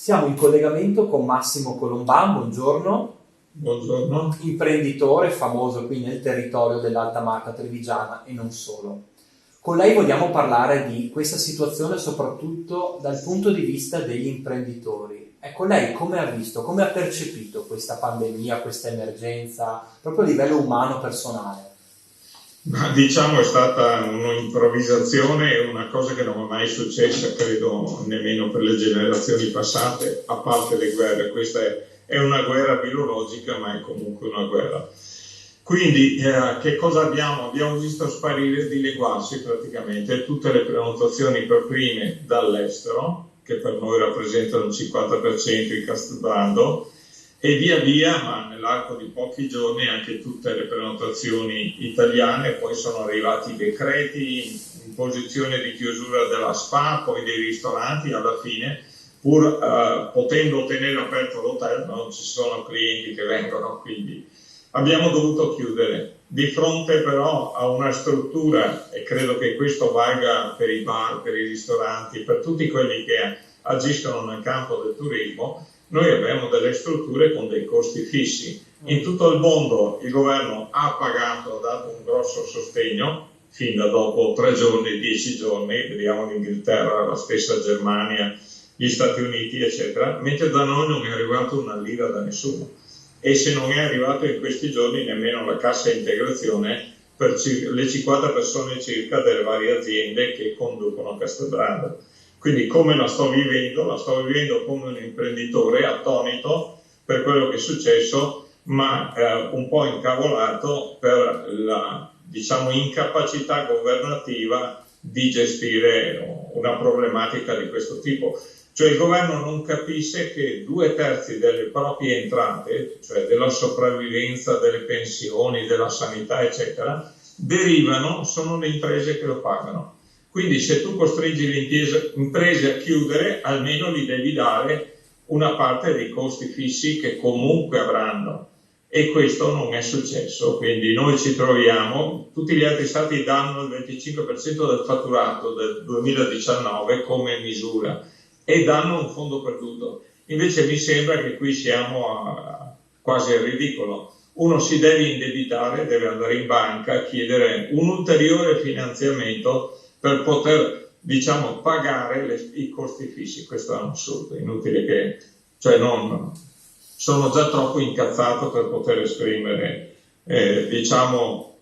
Siamo in collegamento con Massimo Colomban, buongiorno. Buongiorno. Imprenditore famoso qui nel territorio dell'Alta Marca Trevigiana e non solo. Con lei vogliamo parlare di questa situazione soprattutto dal punto di vista degli imprenditori. Ecco, lei come ha visto, come ha percepito questa pandemia, questa emergenza, proprio a livello umano, personale? Ma diciamo è stata un'improvvisazione, una cosa che non è mai successa, credo, nemmeno per le generazioni passate, a parte le guerre. Questa è una guerra biologica, ma è comunque una guerra. Quindi che cosa abbiamo? Abbiamo visto sparire, dileguarsi praticamente tutte le prenotazioni per prime dall'estero, che per noi rappresentano il 50% di Castelbrando, e via via, ma nell'arco di pochi giorni, anche tutte le prenotazioni italiane. Poi sono arrivati i decreti, imposizione di chiusura della SPA, poi dei ristoranti. Alla fine, pur potendo tenere aperto l'hotel, non ci sono clienti che vengono, quindi abbiamo dovuto chiudere. Di fronte però a una struttura, e credo che questo valga per i bar, per i ristoranti, per tutti quelli che agiscono nel campo del turismo, noi abbiamo delle strutture con dei costi fissi. In tutto il mondo il governo ha pagato, ha dato un grosso sostegno, fin da dopo 3 giorni, 10 giorni, vediamo l'Inghilterra, la stessa Germania, gli Stati Uniti, eccetera, mentre da noi non è arrivato una lira da nessuno. E se non è arrivato in questi giorni nemmeno la cassa integrazione per le 50 persone circa delle varie aziende che conducono Castelbrando. Quindi come la sto vivendo? La sto vivendo come un imprenditore attonito per quello che è successo, ma un po' incavolato per la, diciamo, incapacità governativa di gestire una problematica di questo tipo. Cioè il governo non capisce che 2/3 delle proprie entrate, cioè della sopravvivenza, delle pensioni, della sanità, eccetera, sono le imprese che lo pagano. Quindi se tu costringi le imprese a chiudere, almeno gli devi dare una parte dei costi fissi che comunque avranno. E questo non è successo, quindi noi ci troviamo, tutti gli altri stati danno il 25% del fatturato del 2019 come misura e danno un fondo perduto. Invece mi sembra che qui siamo quasi al ridicolo. Uno si deve indebitare, deve andare in banca a chiedere un ulteriore finanziamento per poter, diciamo, pagare i costi fissi. Questo è un assurdo, inutile che, cioè non, sono già troppo incazzato per poter esprimere, diciamo,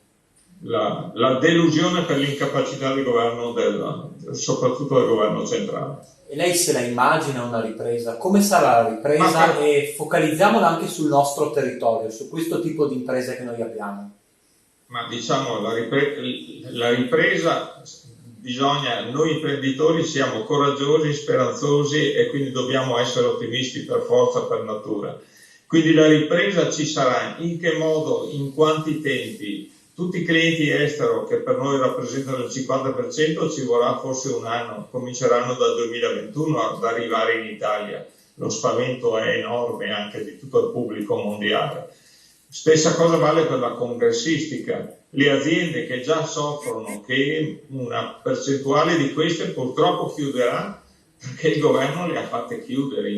la delusione per l'incapacità di governo, soprattutto del governo centrale. E lei se la immagina una ripresa? Come sarà la ripresa? E focalizziamola anche sul nostro territorio, su questo tipo di imprese che noi abbiamo. Ma diciamo, la ripresa bisogna, noi imprenditori siamo coraggiosi, speranzosi e quindi dobbiamo essere ottimisti per forza, per natura. Quindi la ripresa ci sarà, in che modo, in quanti tempi? Tutti i clienti estero che per noi rappresentano il 50% ci vorrà forse un anno, cominceranno dal 2021 ad arrivare in Italia. Lo spavento è enorme anche di tutto il pubblico mondiale. Stessa cosa vale per la congressistica. Le aziende che già soffrono, che una percentuale di queste purtroppo chiuderà perché il governo le ha fatte chiudere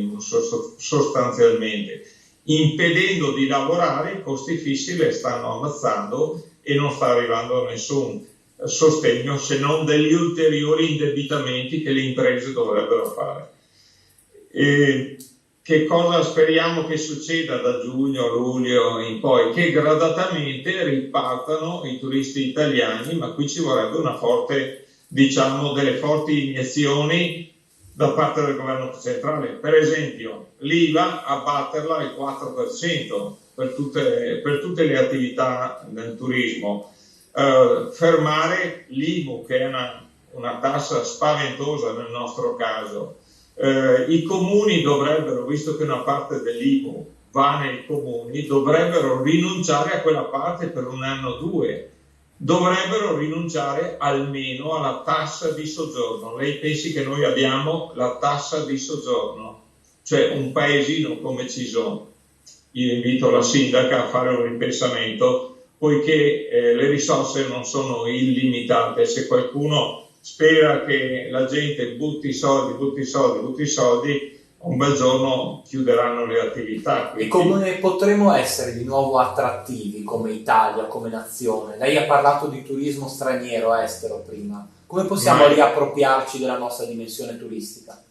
sostanzialmente, impedendo di lavorare. I costi fissi le stanno ammazzando e non sta arrivando nessun sostegno se non degli ulteriori indebitamenti che le imprese dovrebbero fare. E che cosa speriamo che succeda da giugno, luglio in poi? Che gradatamente ripartano i turisti italiani, ma qui ci vorrebbe una forte, diciamo, delle forti iniezioni da parte del governo centrale. Per esempio, l'IVA abbatterla al 4% per tutte le attività del turismo, fermare l'IMU, che è una tassa spaventosa nel nostro caso. I comuni dovrebbero, visto che una parte dell'IMU va nei comuni, dovrebbero rinunciare a quella parte per un anno o 2. Dovrebbero rinunciare almeno alla tassa di soggiorno. Lei pensi che noi abbiamo la tassa di soggiorno? Cioè un paesino come Cison. Io invito la sindaca a fare un ripensamento, poiché le risorse non sono illimitate. Se qualcuno spera che la gente butti soldi, un bel giorno chiuderanno le attività. Quindi... E come potremo essere di nuovo attrattivi come Italia, come nazione? Lei ha parlato di turismo straniero, estero prima. Come possiamo riappropriarci della nostra dimensione turistica?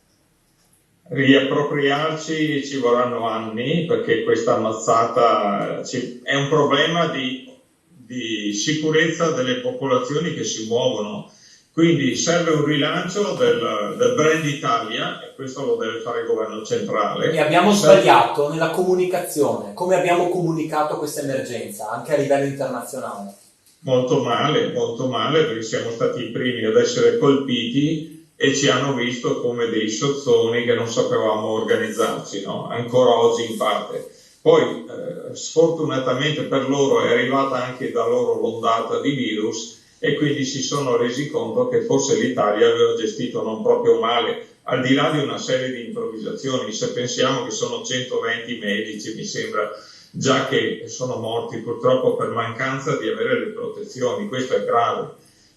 Riappropriarci ci vorranno anni, perché questa ammazzata è un problema di sicurezza delle popolazioni che si muovono. Quindi serve un rilancio del brand Italia, e questo lo deve fare il governo centrale. E abbiamo sbagliato nella comunicazione. Come abbiamo comunicato questa emergenza, anche a livello internazionale? Molto male, perché siamo stati i primi ad essere colpiti e ci hanno visto come dei sozzoni che non sapevamo organizzarci, no? Ancora oggi in parte. Poi, sfortunatamente per loro, è arrivata anche da loro l'ondata di virus, e quindi si sono resi conto che forse l'Italia aveva gestito non proprio male, al di là di una serie di improvvisazioni. Se pensiamo che sono 120 medici, mi sembra, già che sono morti purtroppo per mancanza di avere le protezioni, questo è grave.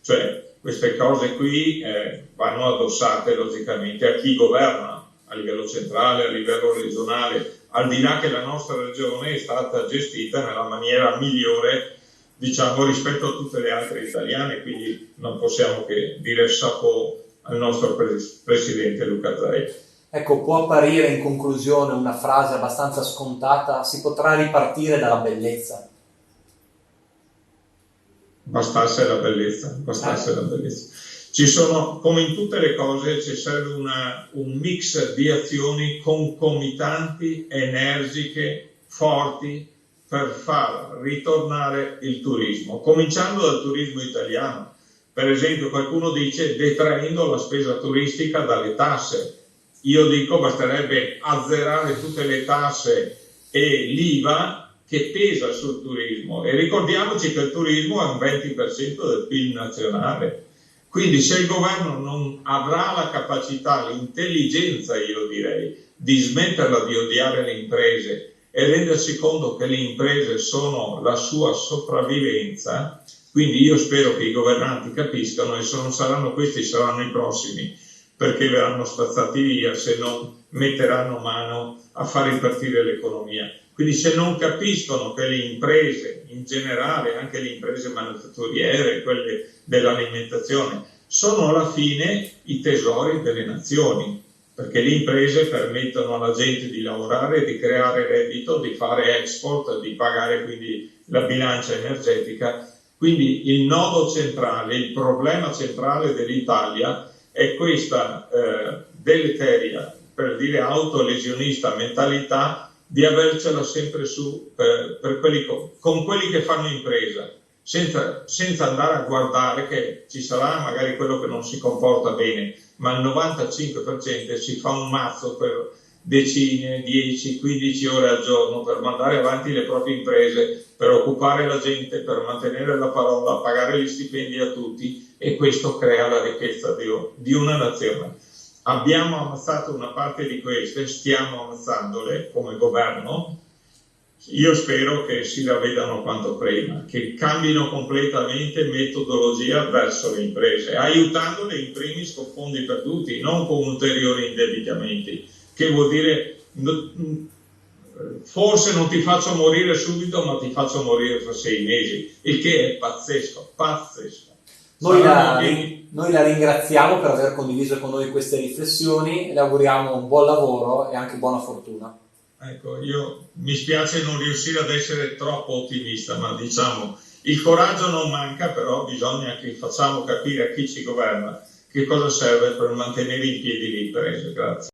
Cioè, queste cose qui vanno addossate logicamente a chi governa, a livello centrale, a livello regionale, al di là che la nostra regione è stata gestita nella maniera migliore, diciamo, rispetto a tutte le altre italiane, quindi non possiamo che dire chapeau al nostro presidente Luca Zaia. Ecco, può apparire in conclusione una frase abbastanza scontata: si potrà ripartire dalla bellezza. Bastasse la bellezza. Ci sono, come in tutte le cose, ci serve un mix di azioni concomitanti, energiche, forti, per far ritornare il turismo, cominciando dal turismo italiano. Per esempio, qualcuno dice detraendo la spesa turistica dalle tasse. Io dico basterebbe azzerare tutte le tasse e l'IVA che pesa sul turismo, e ricordiamoci che il turismo è un 20% del PIL nazionale. Quindi se il governo non avrà la capacità, l'intelligenza, io direi, di smetterla di odiare le imprese e rendersi conto che le imprese sono la sua sopravvivenza, quindi io spero che i governanti capiscano, e se non saranno questi saranno i prossimi, perché verranno spazzati via se non metteranno mano a far ripartire l'economia. Quindi se non capiscono che le imprese in generale, anche le imprese manifatturiere, quelle dell'alimentazione, sono alla fine i tesori delle nazioni, perché le imprese permettono alla gente di lavorare, di creare reddito, di fare export, di pagare quindi la bilancia energetica. Quindi il nodo centrale, il problema centrale dell'Italia è questa deleteria, per dire autolesionista mentalità, di avercela sempre su con quelli che fanno impresa, senza andare a guardare che ci sarà magari quello che non si comporta bene, ma il 95% si fa un mazzo per decine, 10, 15 ore al giorno per mandare avanti le proprie imprese, per occupare la gente, per mantenere la parola, pagare gli stipendi a tutti, e questo crea la ricchezza di una nazione. Abbiamo ammazzato una parte di queste, stiamo ammazzandole come governo. Io spero che si ravvedano quanto prima, che cambino completamente metodologia verso le imprese, aiutandole in primis con fondi perduti, non con ulteriori indebitamenti, che vuol dire forse non ti faccio morire subito, ma ti faccio morire fra 6 mesi, il che è pazzesco. Noi la ringraziamo per aver condiviso con noi queste riflessioni, le auguriamo un buon lavoro e anche buona fortuna. Ecco, mi spiace non riuscire ad essere troppo ottimista, ma diciamo, il coraggio non manca, però bisogna che facciamo capire a chi ci governa che cosa serve per mantenere in piedi le imprese. Grazie.